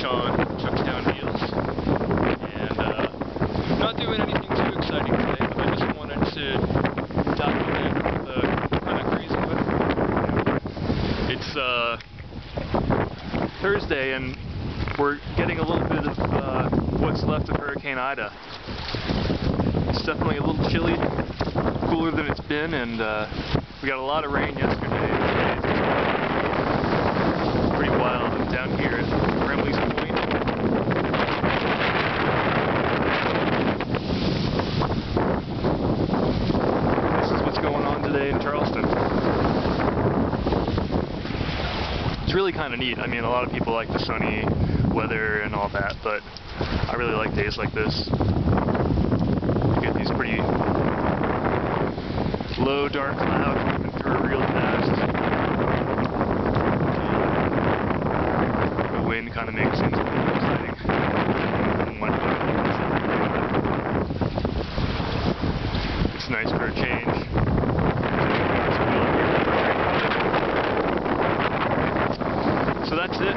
trucks down wheels, and not doing anything too exciting today, but I just wanted to document the kind of crazy weather. It's Thursday, and we're getting a little bit of what's left of Hurricane Ida. It's definitely a little chilly, cooler than it's been, and we got a lot of rain yesterday. Pretty wild. I'm down here at Remnants of Hurricane Ida. This is what's going on today in Charleston. It's really kind of neat. I mean, a lot of people like the sunny weather and all that, but I really like days like this. You get these pretty low, dark clouds moving through real fast. The wind kind of makes things a little exciting. It's nice for a change. So that's it.